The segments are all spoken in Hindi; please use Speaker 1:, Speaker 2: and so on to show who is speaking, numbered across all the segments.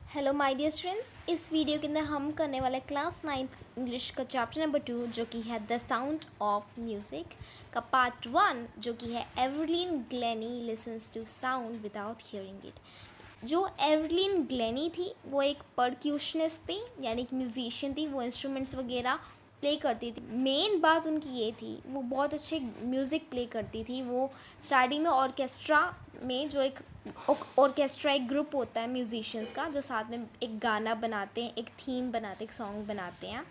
Speaker 1: हेलो माय डियर स्टूडेंट्स, इस वीडियो के अंदर हम करने वाले क्लास 9th इंग्लिश का चैप्टर नंबर 2 जो कि है द साउंड ऑफ म्यूज़िक का पार्ट 1 जो कि है Evelyn Glennie listens to sound without hearing it. जो एवरलीन ग्लेनी थी वो एक परक्यूशनिस्ट थी, यानी एक म्यूजिशियन थी। वो इंस्ट्रूमेंट्स वगैरह प्ले करती थी। मेन बात उनकी ये थी, वो बहुत अच्छे म्यूज़िक प्ले करती थी। वो स्टार्टिंग में ऑर्केस्ट्रा में, जो एक ऑर्केस्ट्रा एक ग्रुप होता है म्यूजिशियंस का, जो साथ में एक गाना बनाते हैं, एक थीम बनाते, एक सॉन्ग बनाते हैं,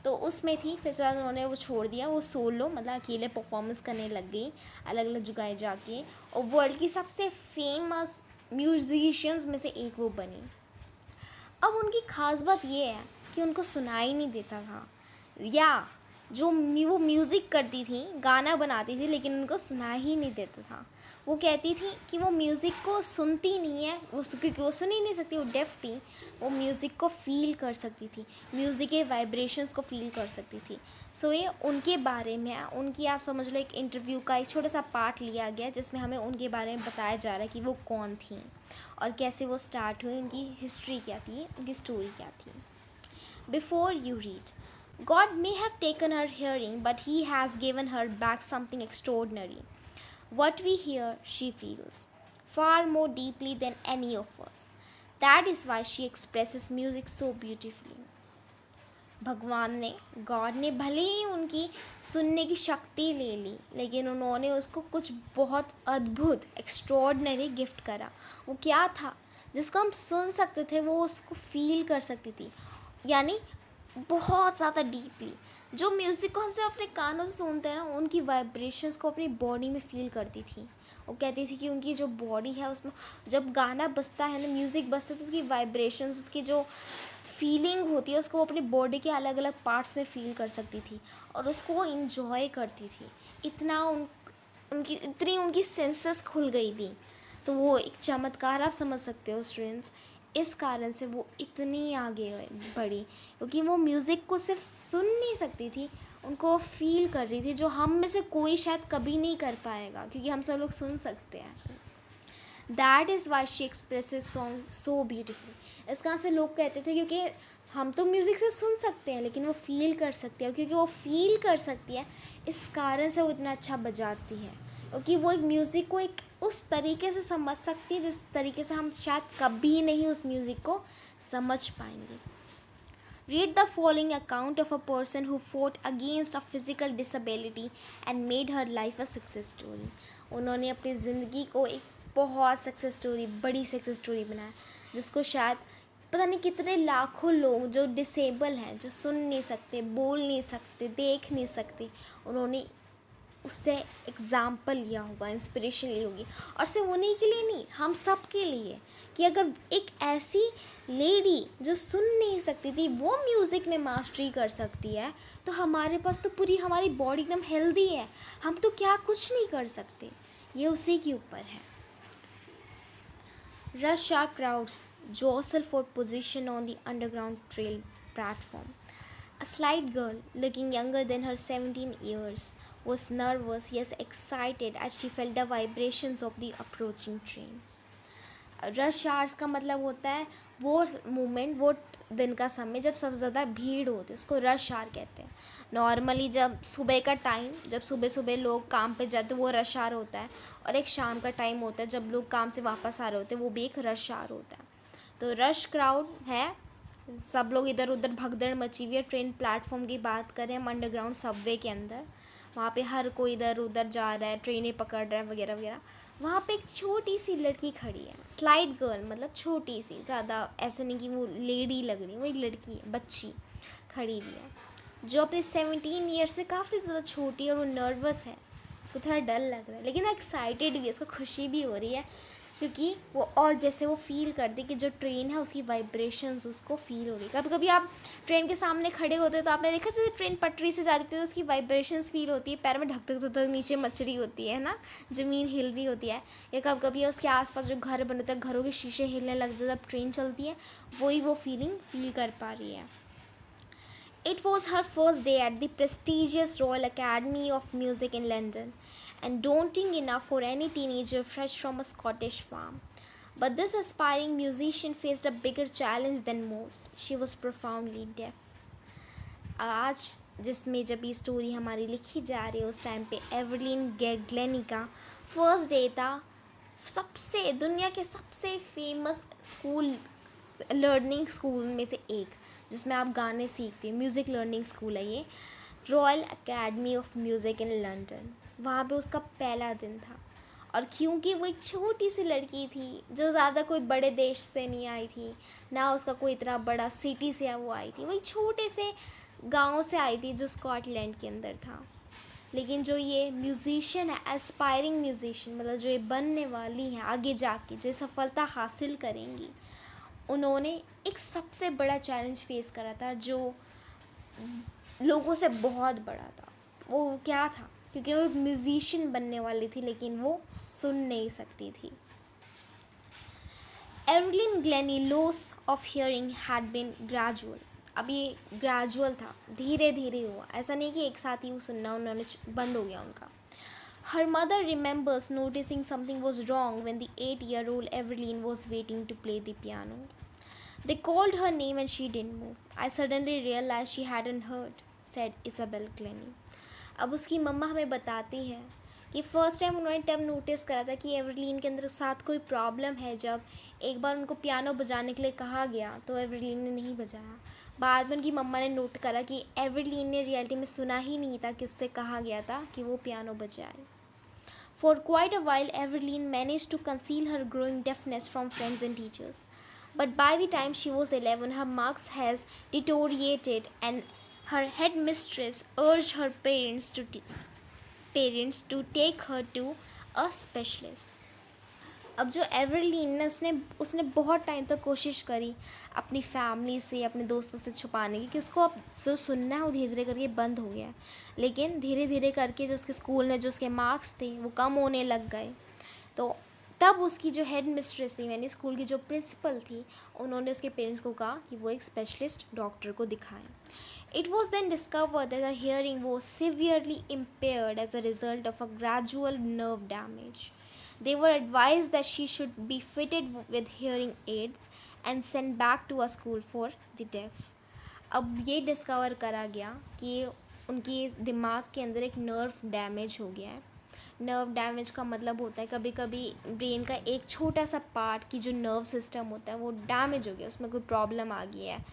Speaker 1: तो उसमें थी। फिर बाद उन्होंने वो छोड़ दिया, वो सोलो मतलब अकेले परफॉर्मेंस करने लग गई अलग अलग जगह जाके, और वर्ल्ड की सबसे फेमस म्यूजिशियंस में से एक वो बनी। अब उनकी ख़ास बात ये है कि उनको सुनाई नहीं देता था, या जो वो म्यूज़िक करती थी, गाना बनाती थी, लेकिन उनको सुना ही नहीं देता था। वो कहती थी कि वो म्यूज़िक को सुनती नहीं है, वो क्योंकि वो सुन ही नहीं सकती, वो डेफ थी। वो म्यूज़िक को फ़ील कर सकती थी, म्यूज़िक के वाइब्रेशंस को फ़ील कर सकती थी। सो ये उनके बारे में है। उनकी आप समझ लो एक इंटरव्यू का एक छोटा सा पार्ट लिया गया जिसमें हमें उनके बारे में बताया जा रहा है कि वो कौन थी और कैसे वो स्टार्ट हुई, उनकी हिस्ट्री क्या थी, उनकी स्टोरी क्या थी। Before you read, God may have taken her hearing, but He has given her back something extraordinary. What we hear, she feels far more deeply than any of us. That is why she expresses music so beautifully. भगवान ने, गॉड ने भले ही उनकी सुनने की शक्ति ले ली, लेकिन उन्होंने उसको कुछ बहुत अद्भुत एक्स्ट्रॉर्डनरी गिफ्ट करा। वो क्या था जिसको हम सुन सकते थे, वो उसको फील कर सकती थी, यानी बहुत ज़्यादा डीपली। जो म्यूज़िक को हम सिर्फ अपने कानों से सुनते हैं ना, उनकी वाइब्रेशंस को अपनी बॉडी में फ़ील करती थी। वो कहती थी कि उनकी जो बॉडी है उसमें जब गाना बजता है ना, म्यूज़िक बजता है, तो उसकी वाइब्रेशंस, उसकी जो फीलिंग होती है, उसको वो अपनी बॉडी के अलग अलग पार्ट्स में फ़ील कर सकती थी और उसको वो इंजॉय करती थी। इतना इतनी उनकी सेंसेस खुल गई थी। तो वो एक चमत्कार आप समझ सकते हो स्टूडेंट्स। इस कारण से वो इतनी आगे बढ़ी, क्योंकि वो म्यूज़िक को सिर्फ सुन नहीं सकती थी, उनको फील कर रही थी, जो हम में से कोई शायद कभी नहीं कर पाएगा, क्योंकि हम सब लोग सुन सकते हैं। That is why she expresses song so beautiful. इस कारण से लोग कहते थे, क्योंकि हम तो म्यूज़िक सिर्फ सुन सकते हैं, लेकिन वो फील कर सकती है, और क्योंकि वो फील कर सकती है, इस कारण से वो इतना अच्छा बजाती है, क्योंकि वो एक म्यूज़िक को एक उस तरीके से समझ सकती है जिस तरीके से हम शायद कभी नहीं उस म्यूज़िक को समझ पाएंगे। Read the following account of a person who fought against a physical disability and made her life a success story. उन्होंने अपनी ज़िंदगी को एक बहुत सक्सेस स्टोरी, बड़ी सक्सेस स्टोरी बनाया, जिसको शायद पता नहीं कितने लाखों लोग जो डिसेबल हैं, जो सुन नहीं सकते, बोल नहीं सकते, देख नहीं सकते, उन्होंने उससे एग्ज़ाम्पल लिया होगा, इंस्पिरेशन ली होगी। और सिर्फ उन्हीं के लिए नहीं, हम सब के लिए, कि अगर एक ऐसी लेडी जो सुन नहीं सकती थी वो म्यूज़िक में मास्टरी कर सकती है, तो हमारे पास तो पूरी हमारी बॉडी एकदम हेल्दी है, हम तो क्या कुछ नहीं कर सकते। ये उसी के ऊपर है। Rush hour crowds jostle for position on the underground trail platform. A slight girl, looking younger than her 17 years, was nervous yet excited as she felt the vibrations of the approaching train. Rush hours का मतलब होता है वो मोमेंट, वो दिन का समय जब सबसे ज़्यादा भीड़ होती है, उसको रश आवर कहते हैं। नॉर्मली जब सुबह का टाइम, जब सुबह सुबह लोग काम पे जाते हैं, वो रश आवर होता है, और एक शाम का टाइम होता है जब लोग काम से वापस आ रहे होते हैं, वो भी एक रश आवर होता है। तो रश क्राउड है, सब लोग इधर उधर भगदड़ मची हुई है। ट्रेन प्लेटफॉर्म की बात करें हम, अंडरग्राउंड सबवे के अंदर, वहाँ पे हर कोई इधर उधर जा रहा है, ट्रेनें पकड़ रहा है वगैरह वगैरह। वहाँ पे एक छोटी सी लड़की खड़ी है, स्लाइड गर्ल, मतलब छोटी सी, ज़्यादा ऐसे नहीं कि वो लेडी लग रही है, वो एक लड़की है, बच्ची खड़ी हुई है, जो अपने 17 ईयर से काफ़ी ज़्यादा छोटी है, और वो नर्वस है, उसको थोड़ा डर लग रहा है, लेकिन एक्साइटेड भी है, उसको खुशी भी हो रही है, क्योंकि वो, और जैसे वो फील करती कि जो ट्रेन है उसकी वाइब्रेशंस उसको फील हो रही है। कभी कभी आप ट्रेन के सामने खड़े होते हैं तो आपने देखा जैसे ट्रेन पटरी से जा रही थी तो उसकी वाइब्रेशंस फील होती है, पैर में धक धक धक धक नीचे मच रही होती है ना, ज़मीन हिल रही होती है। या कभी कभी उसके आसपास जो घर बने होते हैं, घरों के शीशे हिलने लग जाते जब ट्रेन चलती है, वही वो फीलिंग फील कर पा रही है। It was her first day at the prestigious Royal Academy of Music in London, and daunting enough for any teenager fresh from a Scottish farm. But this aspiring musician faced a bigger challenge than most. She was profoundly deaf. आज जिसमें जब ये स्टोरी हमारी लिखी जा रही है उस टाइम पे एवरलिन ग्लेनी का फर्स्ट डे था सबसे दुनिया के सबसे फेमस स्कूल लर्निंग स्कूल में से एक, जिसमें आप गाने सीखते हैं, म्यूज़िक लर्निंग स्कूल है ये, royal academy of music in London. वहाँ पे उसका पहला दिन था और क्योंकि वो एक छोटी सी लड़की थी जो ज़्यादा कोई बड़े देश से नहीं आई थी, ना उसका कोई इतना बड़ा सिटी से वो आई थी, वो एक छोटे से गांव से आई थी जो स्कॉटलैंड के अंदर था। लेकिन जो ये म्यूज़िशियन है, एस्पायरिंग म्यूज़िशियन, मतलब जो ये बनने वाली हैं आगे जाके, जो सफलता हासिल करेंगी, उन्होंने एक सबसे बड़ा चैलेंज फेस करा था जो लोगों से बहुत बड़ा था। वो क्या था? क्योंकि वो एक म्यूज़िशियन बनने वाली थी लेकिन वो सुन नहीं सकती थी। Evelyn Glennie loss of hearing had been gradual. अब ये ग्रेजुअल था, धीरे धीरे हुआ, ऐसा नहीं कि एक साथ ही वो सुनना उन्होंने बंद हो गया उनका। हर mother remembers noticing something was wrong when the 8-year-old Evelyn was waiting to play the piano. They called her name and she didn't move. I suddenly realized she hadn't heard, said Isabel Glennie. अब उसकी मम्मा हमें बताती है कि फ़र्स्ट टाइम उन्होंने तब नोटिस करा था कि एवरलिन के अंदर साथ कोई प्रॉब्लम है जब एक बार उनको पियानो बजाने के लिए कहा गया तो एवरलिन ने नहीं बजाया। बाद में उनकी मम्मा ने नोट करा कि एवरलिन ने रियलिटी में सुना ही नहीं था कि उससे कहा गया था कि वो पियानो बजाए। For quite a while, Evelyn managed to conceal her growing deafness from friends and teachers. But by the time she was 11, her marks has deteriorated and her headmistress urged her parents to take her to a specialist. अब जो एवरलिन ने उसने बहुत टाइम तक कोशिश करी अपनी फैमिली से, अपने दोस्तों से छुपाने की कि उसको अब जो सुनना है वो धीरे धीरे करके बंद हो गया है। लेकिन धीरे धीरे करके जो उसके स्कूल में जो उसके मार्क्स थे वो कम होने लग गए। तो तब उसकी जो हेड मिस्ट्रेस थी, यानी स्कूल की जो प्रिंसिपल थी, उन्होंने उसके पेरेंट्स को कहा कि वो एक स्पेशलिस्ट डॉक्टर को दिखाएं। It was then discovered that her hearing was severely impaired as a result of a gradual nerve damage. They were advised that she should be fitted with hearing aids and sent back to a school for the deaf. अब ये डिस्कवर करा गया कि उनकी दिमाग के अंदर एक नर्व डैमेज हो गया है। नर्व डैमेज का मतलब होता है कभी कभी ब्रेन का एक छोटा सा पार्ट की जो नर्व सिस्टम होता है वो डैमेज हो गया, उसमें कोई प्रॉब्लम आ गई है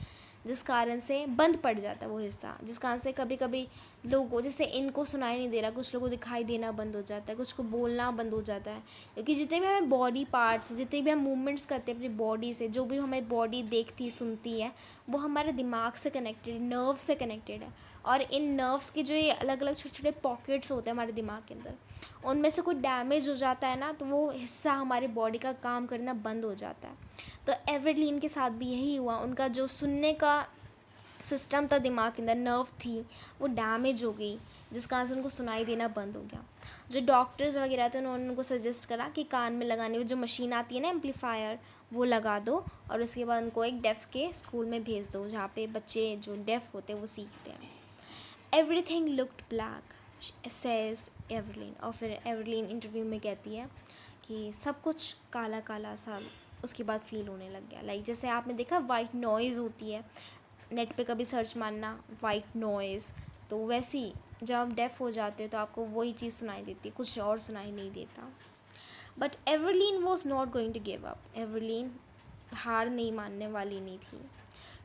Speaker 1: जिस कारण से बंद पड़ जाता है वो हिस्सा, जिस कारण से कभी कभी लोगों, जैसे इनको सुनाई नहीं दे रहा, कुछ लोगों को दिखाई देना बंद हो जाता है, कुछ को बोलना बंद हो जाता है। क्योंकि जितने भी हमें बॉडी पार्ट्स, जितने भी हम मूवमेंट्स करते हैं अपनी बॉडी से, जो भी हमें बॉडी देखती सुनती है वो हमारे दिमाग से कनेक्टेड, नर्व से कनेक्टेड है। और इन नर्व्स के जो ये अलग अलग छोटे छोटे पॉकेट्स होते हैं हमारे दिमाग के अंदर, उनमें से कोई डैमेज हो जाता है ना तो वो हिस्सा हमारी बॉडी का काम करना बंद हो जाता है। तो एवरलिन के साथ भी यही हुआ, उनका जो सुनने का सिस्टम था दिमाग के अंदर, नर्व थी, वो डैमेज हो गई जिस कारण से उनको सुनाई देना बंद हो गया। जो डॉक्टर्स वगैरह थे उन्होंने उनको सजेस्ट करा कि कान में लगाने की जो मशीन आती है ना, एम्पलीफायर, वो लगा दो और उसके बाद उनको एक डेफ के स्कूल में भेज दो जहाँ पे बच्चे जो डेफ होते हैं वो सीखते हैं। Everything looked black says Evelyn. और फिर एवरलिन इंटरव्यू में कहती है कि सब कुछ काला काला सा उसके बाद फील होने लग गया। लाइक जैसे आपने देखा वाइट नॉइज़ होती है, नेट पे कभी सर्च मारना वाइट नॉइज़, तो वैसे ही जब आप डेफ हो जाते हो तो आपको वही चीज़ सुनाई देती है, कुछ और सुनाई नहीं देता। But Evelyn was not going to give up. Evelyn हार नहीं मानने वाली नहीं थी।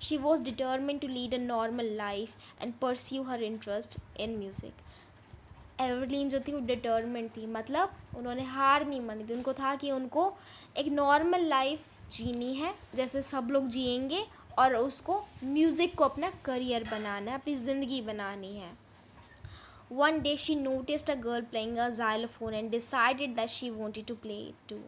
Speaker 1: She was determined to lead a normal life and pursue her interest in music. Evelyn जो थी वो डिटर्मिन्ड थी, मतलब उन्होंने हार नहीं मानी थी। उनको था कि उनको एक नॉर्मल लाइफ जीनी है जैसे सब लोग जिएंगे और उसको म्यूज़िक को अपना करियर बनाना है, अपनी ज़िंदगी बनानी है। One day she noticed a girl playing a xylophone and decided that she wanted to play it too.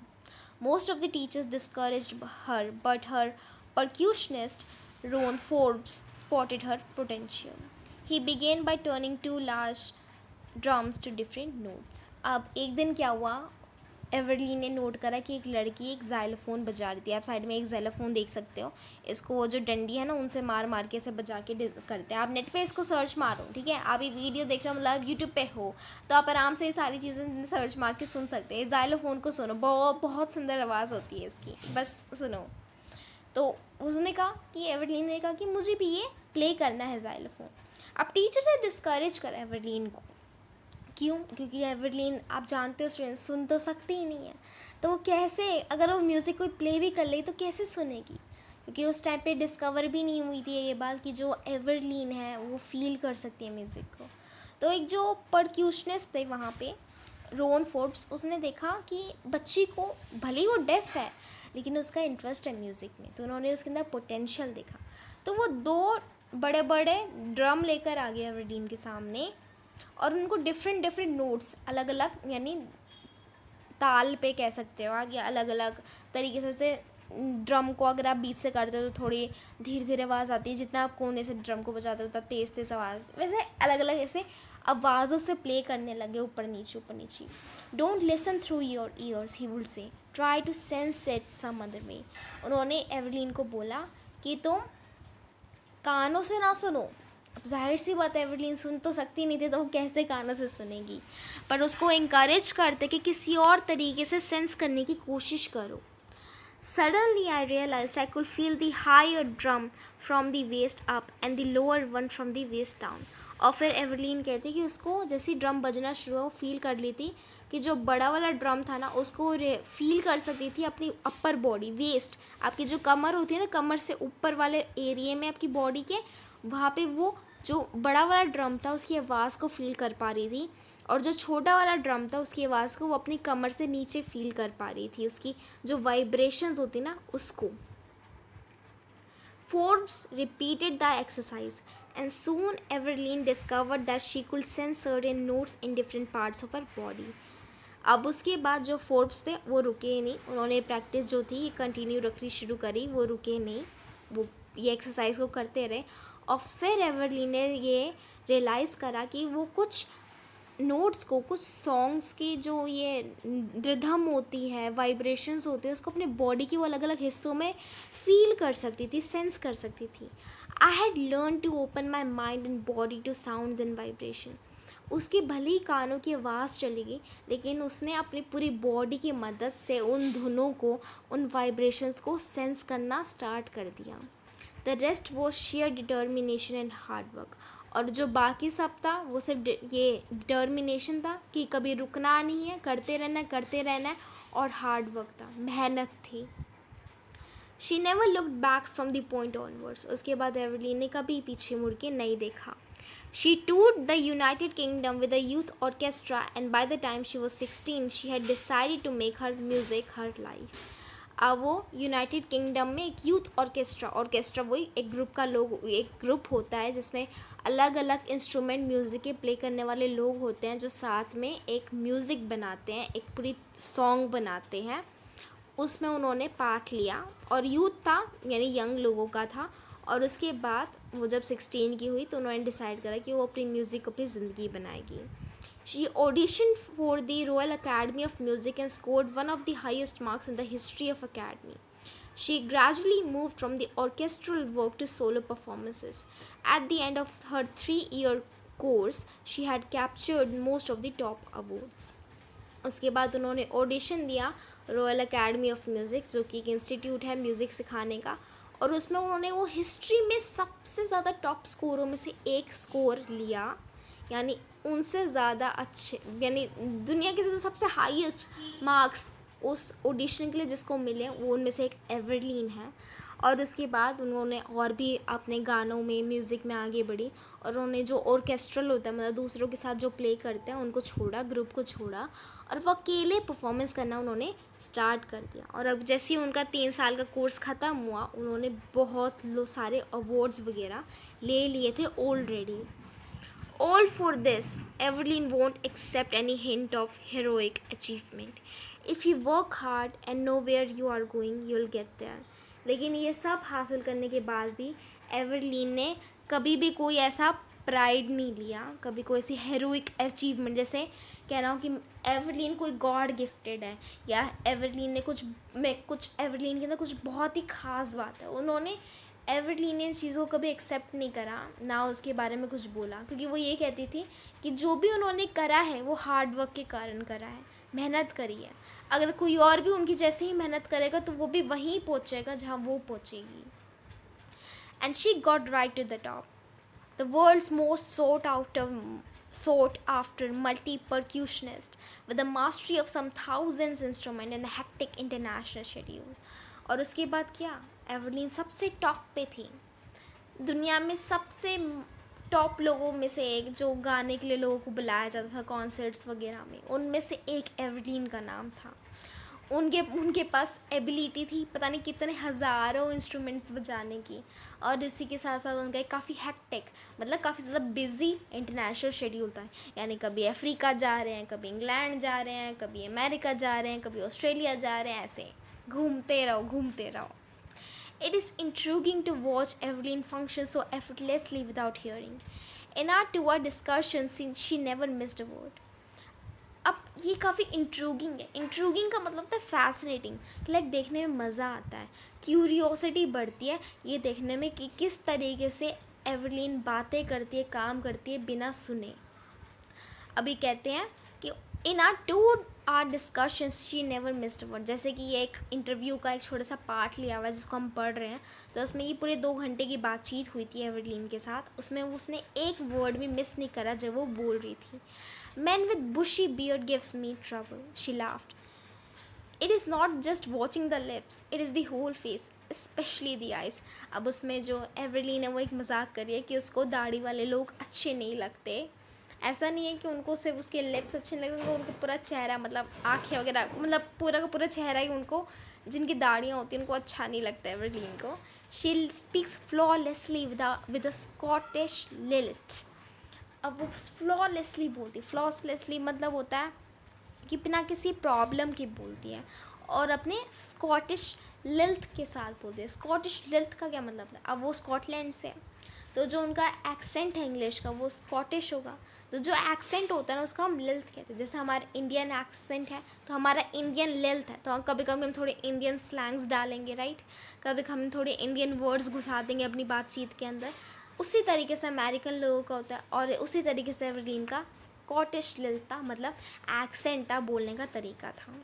Speaker 1: Most of the teachers discouraged her, but her percussionist Ron Forbes spotted her potential. He began by turning two large drums to different notes. अब एक दिन क्या हुआ, एवरलीन ने नोट करा कि एक लड़की एक जाइलोफोन बजा रही थी। आप साइड में एक जाइलोफोन देख सकते हो। इसको वो जो डंडी है ना, उनसे मार मार के इसे बजा के करते हैं। आप नेट पे इसको सर्च मारो, ठीक है। आप ये वीडियो देख रहे हो, मतलब यूट्यूब पे हो, तो आप आराम से ये सारी चीज़ें सर्च मार के सुन सकते हैं। जाइलोफोन को सुनो, बहुत बहुत सुंदर आवाज़ होती है इसकी, बस सुनो। तो उसने कहा कि एवरलीन ने कहा कि मुझे भी ये प्ले करना है जाइलोफोन। अब टीचर ने डिस्करेज करा एवरलीन को। क्यों? क्योंकि एवरलीन, आप जानते हो स्टूडेंट्स, सुन तो सकती ही नहीं है। तो वो कैसे, अगर वो म्यूज़िक कोई प्ले भी कर ले तो कैसे सुनेगी? क्योंकि उस टाइम पे डिस्कवर भी नहीं हुई थी ये बात कि जो एवरलीन है वो फील कर सकती है म्यूज़िक को। तो एक जो परक्यूशनिस्ट थे वहाँ पे, रोन फोर्ब्स, उसने देखा कि बच्ची को, भले ही वो डेफ है लेकिन उसका इंटरेस्ट है म्यूज़िक में, तो उन्होंने उसके अंदर पोटेंशियल देखा। तो वो 2 बड़े बड़े ड्रम लेकर आ गए एवरलीन के सामने, और उनको डिफरेंट डिफरेंट नोट्स, अलग अलग, यानी ताल पे कह सकते हो आप, या अलग अलग तरीके से ड्रम को अगर आप बीच से करते हो तो थोड़ी धीरे धीरे आवाज़ आती है, जितना आप कोने से ड्रम को बजाते हो उतना तेज़ तेज़ आवाज़, वैसे अलग अलग ऐसे आवाज़ों से प्ले करने लगे, ऊपर नीचे ऊपर नीचे। Don't listen through your ears, he would say, try to sense it some other way. उन्होंने एवरलीन को बोला कि तुम कानों से ना सुनो। अब जाहिर सी बात है, एवरलीन सुन तो सकती नहीं थी, तो वो कैसे कानों से सुनेगी, पर उसको इंकरेज करते कि किसी और तरीके से सेंस करने की कोशिश करो। Suddenly I realized I could feel the higher drum from the waist up and the lower one from the waist down. और फिर एवरलीन कहती कि उसको जैसे ड्रम बजना शुरू हुआ, फील कर ली थी कि जो बड़ा वाला ड्रम था ना, उसको फील कर सकती थी अपनी अपर बॉडी, वेस्ट, आपकी जो कमर होती है ना, कमर से ऊपर वाले एरिया में आपकी बॉडी के, वहाँ पे वो जो बड़ा वाला ड्रम था उसकी आवाज़ को फील कर पा रही थी, और जो छोटा वाला ड्रम था उसकी आवाज़ को वो अपनी कमर से नीचे फील कर पा रही थी, उसकी जो वाइब्रेशंस होती ना उसको। Forbes repeated the exercise and soon Evelyn discovered that she could sense certain notes in different parts of her body. अब उसके बाद जो फोर्ब्स थे वो रुके ही नहीं, उन्होंने प्रैक्टिस जो थी ये कंटिन्यू रखनी शुरू करी, वो रुके नहीं, वो ये एक्सरसाइज को करते रहे। और फिर एवरलीन ने ये रियलाइज़ करा कि वो कुछ नोट्स को, कुछ सॉन्ग्स की जो ये रिदम होती है, वाइब्रेशंस होते हैं, उसको अपने बॉडी के वो अलग अलग हिस्सों में फील कर सकती थी, सेंस कर सकती थी। I had learn to open my mind and body to sounds and vibration. उसकी भली कानों की आवाज़ चलेगी, लेकिन उसने अपनी पूरी बॉडी की मदद से उन धुनों को, उन वाइब्रेशंस को सेंस करना स्टार्ट कर दिया। The rest was share determination and hard work. और जो बाकी सब था वो सिर्फ ये डिटर्मिनेशन था कि कभी रुकना नहीं है, करते रहना है, और हार्ड वर्क था, मेहनत थी। She never looked back from the point onwards. उसके बाद एवरलीन ने कभी पीछे मुड़ के नहीं देखा। She toured the United Kingdom with a youth orchestra and by the time she was 16 she had decided to make her music her life. अब वो यूनाइटेड किंगडम में एक यूथ ऑर्केस्ट्रा वही एक ग्रुप का लोग, एक ग्रुप होता है जिसमें अलग अलग इंस्ट्रूमेंट म्यूज़िक के प्ले करने वाले लोग होते हैं, जो साथ में एक म्यूज़िक बनाते हैं, एक पूरी सॉन्ग बनाते हैं। उसमें उन्होंने पार्ट लिया, और यूथ था यानी यंग लोगों का था। और उसके बाद वो जब 16 की हुई तो उन्होंने डिसाइड करा कि वो अपनी म्यूज़िक को अपनी ज़िंदगी बनाएगी। She auditioned for the Royal Academy of Music and scored one of the highest marks in the history of Academy. She gradually moved from the orchestral work to solo performances. At the end of her 3-year course, she had captured most of the top awards. उसके बाद उन्होंने ऑडिशन दिया रॉयल एकेडमी ऑफ म्यूज़िक, जो कि एक इंस्टीट्यूट है म्यूज़िक सिखाने का, और उसमें उन्होंने वो हिस्ट्री में सबसे ज़्यादा टॉप स्कोरों में से एक स्कोर लिया, यानी उनसे ज़्यादा अच्छे, यानी दुनिया के जो सबसे हाईएस्ट मार्क्स उस ऑडिशन के लिए जिसको मिले वो उनमें से एक एवरलीन है। और उसके बाद उन्होंने और भी अपने गानों में, म्यूज़िक में आगे बढ़ी, और उन्होंने जो ऑर्केस्ट्रल होता है, मतलब दूसरों के साथ जो प्ले करते हैं, उनको छोड़ा, ग्रुप को छोड़ा, और वो अकेले परफॉर्मेंस करना उन्होंने स्टार्ट कर दिया। और अब जैसे ही उनका 3 साल का कोर्स ख़त्म हुआ, उन्होंने बहुत सारे अवार्ड्स वगैरह ले लिए थे already. All for this, Evelyn won't accept any hint of heroic achievement. If you work hard and know where you are going, you'll get there. लेकिन ये सब हासिल करने के बाद भी एवरलीन ने कभी भी कोई ऐसा प्राइड नहीं लिया, कभी कोई ऐसी हेरोइक अचीवमेंट, जैसे कह रहा हूँ कि एवरलीन कोई गॉड गिफ्टेड है या एवरलीन ने कुछ एवरलीन के अंदर कुछ बहुत ही ख़ास बात है, उन्होंने एवरलीन ने इस चीज़ को कभी एक्सेप्ट नहीं करा, ना उसके बारे में कुछ बोला, क्योंकि वो ये कहती थी कि जो भी उन्होंने करा है वो हार्ड वर्क के कारण करा है, मेहनत करी है। अगर कोई और भी उनकी जैसे ही मेहनत करेगा तो वो भी वहीं पहुँचेगा जहाँ वो पहुँचेगी। And she got right to the top, the world's most sought after multi-percussionist with a mastery of some thousands instruments and a hectic international schedule. और उसके बाद क्या, एवरलीन सबसे टॉप पे थी, दुनिया में सबसे टॉप लोगों में से एक, जो गाने के लिए लोगों को बुलाया जाता था कॉन्सर्ट्स वगैरह में, उनमें से एक एवरलीन का नाम था। उनके पास एबिलिटी थी पता नहीं कितने हज़ारों इंस्ट्रूमेंट्स बजाने की, और इसी के साथ साथ उनका एक काफ़ी हैक्टिक, मतलब काफ़ी ज़्यादा बिजी इंटरनेशनल शेड्यूल था। यानी कभी अफ्रीका जा रहे हैं, कभी इंग्लैंड जा रहे हैं, कभी अमेरिका जा रहे हैं, कभी ऑस्ट्रेलिया जा रहे हैं, ऐसे घूमते रहो। It is intriguing to watch Evelyn function so effortlessly without hearing. In our two-hour discussion, she never missed a word. अब ये काफ़ी इंट्रूगिंग है, इंट्रूगिंग का मतलब होता है फैसिनेटिंग, लाइक देखने में मज़ा आता है, क्यूरियोसिटी बढ़ती है ये देखने में कि किस तरीके से एवरलीन बातें करती है, काम करती है बिना सुने। अभी कहते हैं कि इन are 2 hour discussions she never missed word, जैसे कि ये एक इंटरव्यू का एक छोटा सा पार्ट लिया हुआ है जिसको हम पढ़ रहे हैं, तो उसमें ये पूरे 2 घंटे की बातचीत हुई थी एवरलीन के साथ, उसमें उसने एक वर्ड भी मिस नहीं करा जब वो बोल रही थी। Men with bushy beard gives me trouble, she laughed. It is not just watching the lips, it is the whole face, especially the eyes. अब उसमें जो एवरलीन है वो एक मजाक कर रही है कि उसको दाढ़ी वाले लोग अच्छे नहीं लगते। ऐसा नहीं है कि उनको सिर्फ उसके लिप्स अच्छे नहीं लगते, उनको पूरा चेहरा, मतलब आँखें वगैरह, मतलब पूरा का पूरा चेहरा ही उनको, जिनकी दाढ़ियाँ होती हैं उनको अच्छा नहीं लगता एवरलीन को। She speaks flawlessly with a Scottish lilt. अब वो फ्लॉलेसली बोलती, फ्लॉलेसली मतलब होता है कि बिना किसी प्रॉब्लम के बोलती है, और अपने स्कॉटिश लिल्थ के साथ बोलती है। स्कॉटिश लिल्थ का क्या मतलब है, अब वो स्कॉटलैंड से, तो जो उनका एक्सेंट है इंग्लिश का वो स्कॉटिश होगा, तो जो एक्सेंट होता है ना उसको हम लिल्थ कहते हैं। जैसे हमारा इंडियन एक्सेंट है तो हमारा इंडियन लिल्थ है, तो कभी कभी हम थोड़े इंडियन स्लैंग्स डालेंगे, राइट, कभी हम थोड़े इंडियन वर्ड्स घुसा देंगे अपनी बातचीत के अंदर, उसी तरीके से अमेरिकन लोगों का होता है, और उसी तरीके से एवरलीन का स्कॉटिश लिल्थ था, मतलब एक्सेंट था, बोलने का तरीका था।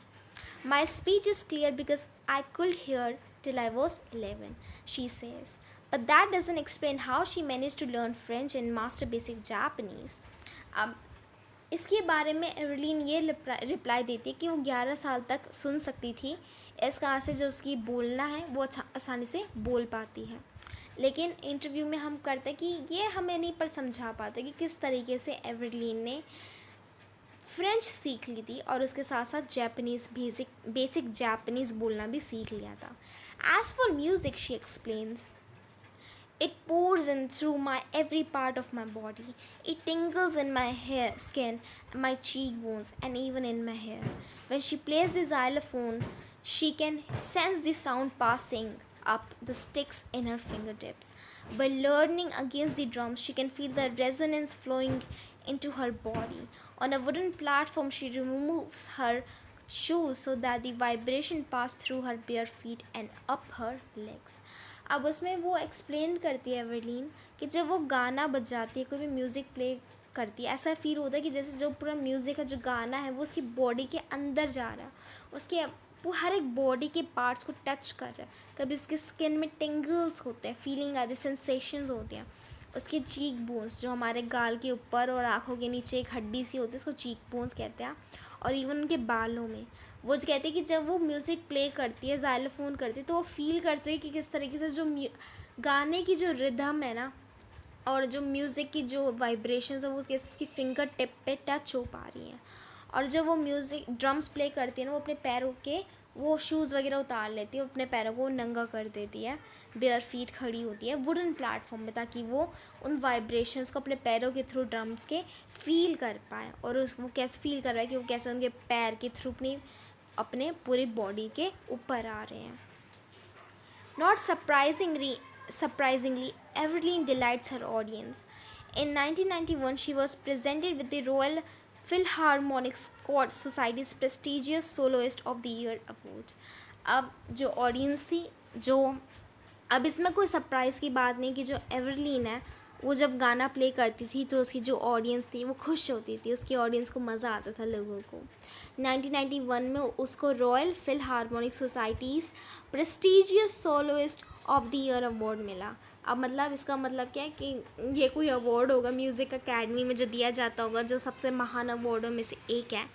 Speaker 1: My speech is clear because I could hear till I was 11, she says, but that doesn't explain how she manage to learn French and master basic Japanese. अब इसके बारे में एवरलीन ये रिप्लाई देती है कि वो 11 साल तक सुन सकती थी, इस कारण से जो उसकी बोलना है वो आसानी से बोल पाती है। लेकिन इंटरव्यू में हम करते कि ये हमें नहीं पर समझा पाते कि किस तरीके से एवरलीन ने फ्रेंच सीख ली थी और उसके साथ साथ जापानीज़ बेसिक जापानीज़ बोलना भी सीख लिया था। As for music she explains, it pours in through my every part of my body. It tingles in my hair, skin, my cheekbones, and even in my hair. When she plays the xylophone, she can sense the sound passing up the sticks in her fingertips. By leaning against the drums, she can feel the resonance flowing into her body. On a wooden platform, she removes her shoes so that the vibration pass through her bare feet and up her legs. अब उसमें वो एक्सप्लेन करती है एवरलीन कि जब वो गाना बजाती है, कोई भी म्यूज़िक प्ले करती है, ऐसा फील होता है कि जैसे जो पूरा म्यूज़िक है, जो गाना है वो उसकी बॉडी के अंदर जा रहा है, उसके वो हर एक बॉडी के पार्ट्स को टच कर रहा है। कभी उसकी स्किन में टिंगल्स होते हैं, फीलिंग आती है, सेंसेशंस होती हैं। उसके चीक बोन्स, जो हमारे गाल के ऊपर और आँखों के नीचे एक हड्डी सी होती है, उसको चीक बोन्स कहते हैं, और इवन उनके बालों में, वो जो कहते हैं कि जब वो म्यूज़िक प्ले करती है, ज़ाइलोफोन करती है, तो वो फील करते हैं कि किस तरीके से जो गाने की जो रिदम है ना, और जो म्यूज़िक की जो वाइब्रेशंस है वो उसकी फिंगर टिप पे टच हो पा रही हैं। और जब वो म्यूज़िक ड्रम्स प्ले करती है ना, वो अपने पैरों के वो शूज़ वगैरह उतार लेती है, अपने पैरों को नंगा कर देती है, बेयर फीट खड़ी होती है वुडन प्लेटफॉर्म में, ताकि वो उन वाइब्रेशंस को अपने पैरों के थ्रू ड्रम्स के फील कर पाए, और वो कैसे फील कर रहा है कि वो कैसे उनके पैर के थ्रू अपने पूरी बॉडी के ऊपर आ रहे हैं। Not surprisingly, Evelyn delights her audience. In 1991, she was presented with the Royal Philharmonic Society's prestigious Soloist of the Year award. अब जो ऑडियंस थी, जो अब इसमें कोई सरप्राइज़ की बात नहीं कि जो एवरलीन है वो जब गाना प्ले करती थी तो उसकी जो ऑडियंस थी वो खुश होती थी, उसकी ऑडियंस को मज़ा आता था लोगों को. 1991 में उसको royal Philharmonic societies prestigious soloist of the year award मिला. अब मतलब इसका मतलब क्या है कि ये कोई अवार्ड होगा म्यूज़िक अकेडमी में जो दिया जाता होगा, जो सबसे महान अवार्डों में से एक है.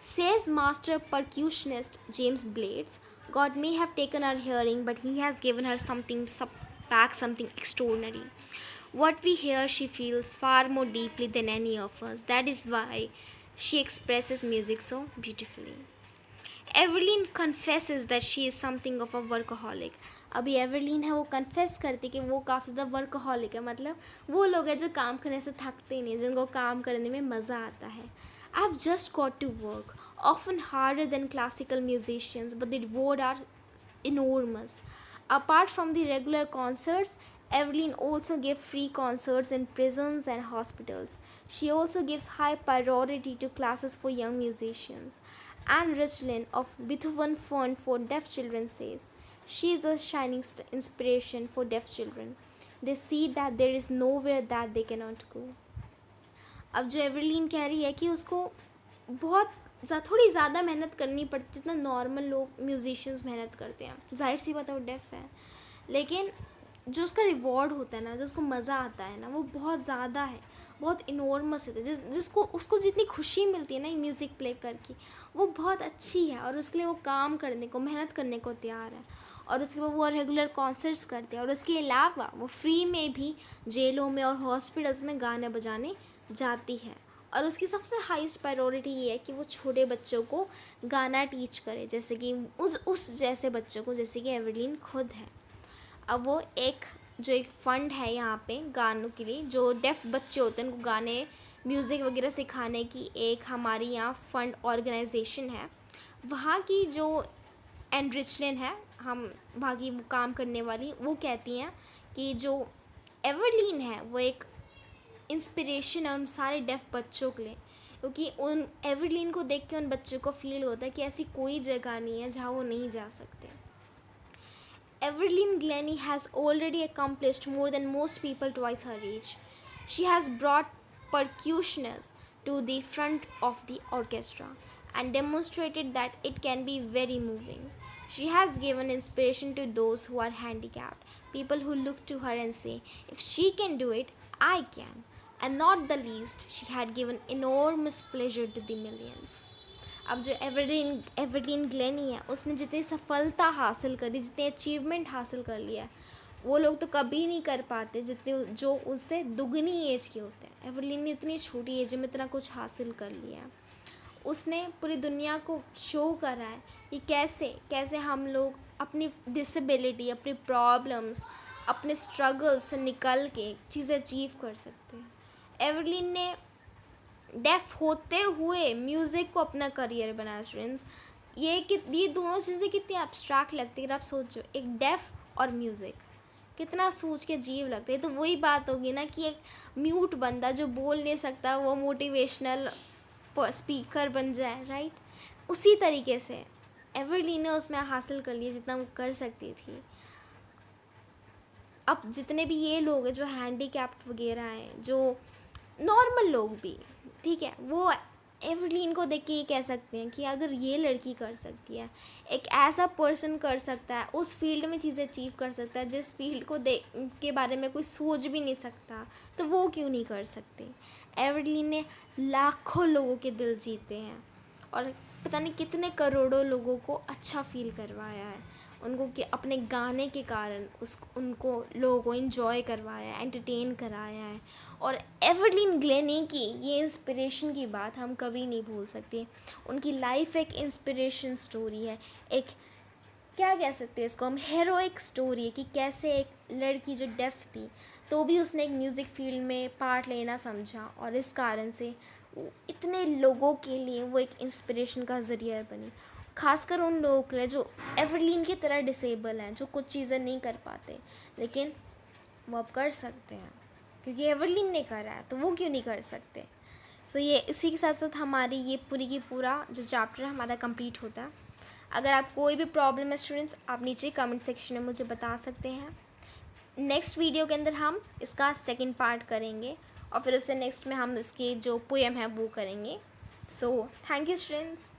Speaker 1: Says master percussionist James Blades, God may have taken her hearing, but he has given her something extraordinary. What we hear, she feels far more deeply than any of us. That is why she expresses music so beautifully. Evelyn confesses that she is something of a workaholic. अभी एवरलीन है वो कन्फेस करती कि वो काफ़ी ज़्यादा वर्कaholic है. मतलब वो लोग हैं जो काम करने से थकते नहीं, जिनको काम करने में मज़ा आता है. I've just got to work, often harder than classical musicians, but the reward are enormous. Apart from the regular concerts, Evelyn also gives free concerts in prisons and hospitals. She also gives high priority to classes for young musicians. Anne Richlin of Beethoven Fund for Deaf Children says, she is a shining inspiration for deaf children. They see that there is nowhere that they cannot go. अब जो एवरलीन कह रही है कि उसको बहुत थोड़ी ज़्यादा मेहनत करनी पड़ती जितना नॉर्मल लोग म्यूजिशियंस मेहनत करते हैं. जाहिर सी बात है वो डेफ है, लेकिन जो उसका रिवॉर्ड होता है ना, जो उसको मज़ा आता है ना, वो बहुत ज़्यादा है, बहुत इनॉर्मस है. जिसको उसको जितनी खुशी मिलती है ना म्यूज़िक प्ले करके, वो बहुत अच्छी है. और उसके लिए वो काम करने को, मेहनत करने को तैयार है. और उसके बाद वो रेगुलर कॉन्सर्ट्स करते हैं. और उसके अलावा वो फ्री में भी जेलों में और हॉस्पिटल्स में गाने बजाने जाती है. और उसकी सबसे हाईएस्ट प्रायोरिटी ये है कि वो छोटे बच्चों को गाना टीच करे, जैसे कि उस जैसे बच्चों को जैसे कि एवरलीन खुद है. अब वो एक फ़ंड है यहाँ पे गानों के लिए, जो डेफ बच्चे होते हैं उनको गाने म्यूज़िक वगैरह सिखाने की एक हमारी यहाँ फ़ंड ऑर्गेनाइजेशन है. वहाँ की जो एन रिचलिन है, हम वहाँ की वो काम करने वाली, वो कहती हैं कि जो एवरलीन है वो एक इंस्पिरेशन है उन सारे डेफ बच्चों के लिए, क्योंकि उन एवरलीन को देख के उन बच्चों को फील होता है कि ऐसी कोई जगह नहीं है जहाँ वो नहीं जा सकते. Everline Glennie has already accomplished more than most people twice her age. She has brought percussionists to the front of the orchestra and demonstrated that it can be very moving. She has given inspiration to those who are handicapped, people who look to her and say, if she can do it, I can. And not the least, she had given enormous pleasure to the millions. अब जो एवरलीन ग्लेनी है, उसने जितनी सफलता हासिल करी, जितने अचीवमेंट हासिल कर लिया है, वो लोग तो कभी नहीं कर पाते जितने जो उससे दुगनी एज के होते हैं. एवरलीन ने इतनी छोटी एज में इतना कुछ हासिल कर लिया है. उसने पूरी दुनिया को शो करा है कि कैसे हम लोग अपनी डिसेबिलिटी, अपनी प्रॉब्लम्स, अपने स्ट्रगल से निकल के चीज़ें अचीव कर सकते हैं. एवरलीन ने डेफ होते हुए म्यूज़िक को अपना करियर बनाया. स्टूडेंट्स, ये दोनों चीज़ें कितनी एब्स्ट्रैक्ट लगती है. आप सोचो, एक डेफ और म्यूज़िक कितना सोच के अजीब लगता है. तो वही बात होगी ना कि एक म्यूट बंदा जो बोल नहीं सकता वो मोटिवेशनल स्पीकर बन जाए, राइट. उसी तरीके से एवरलीन ने उसमें हासिल कर लिया जितना वो कर सकती थी. अब जितने भी ये लोग हैं जो हैंडीकैप्ड वगैरह हैं, जो नॉर्मल लोग भी, ठीक है, वो एवरलीन को देख के ये कह सकते हैं कि अगर ये लड़की कर सकती है, एक ऐसा पर्सन कर सकता है, उस फील्ड में चीज़ें अचीव कर सकता है जिस फील्ड को के बारे में कोई सोच भी नहीं सकता, तो वो क्यों नहीं कर सकते. एवरलीन ने लाखों लोगों के दिल जीते हैं और पता नहीं कितने करोड़ों लोगों को अच्छा फील करवाया है. उनको कि अपने गाने के कारण उनको लोगों को इन्जॉय करवाया, एंटरटेन कराया है. और एवरलीन ग्लेनी की ये इंस्पिरेशन की बात हम कभी नहीं भूल सकते. उनकी लाइफ एक इंस्पिरेशन स्टोरी है, एक क्या कह सकते हैं इसको हम, हीरोइक स्टोरी है कि कैसे एक लड़की जो डेफ थी तो भी उसने एक म्यूज़िक फील्ड में पार्ट लेना समझा और इस कारण से इतने लोगों के लिए वो एक इंस्पिरेशन का ज़रिया बनी. खासकर उन लोगों के लिए जो एवरलीन की तरह डिसेबल हैं, जो कुछ चीज़ें नहीं कर पाते लेकिन वो अब कर सकते हैं. क्योंकि एवरलीन ने करा है तो वो क्यों नहीं कर सकते। सो ये इसी के साथ साथ हमारी ये पूरी की पूरा जो चैप्टर है हमारा कंप्लीट होता है। अगर आप कोई भी प्रॉब्लम है स्टूडेंट्स, आप नीचे कमेंट सेक्शन में मुझे बता सकते हैं। नेक्स्ट वीडियो के अंदर हम इसका सेकंड पार्ट करेंगे और फिर उससे नेक्स्ट में हम इसके जो पोएम है वो करेंगे। So thank you students.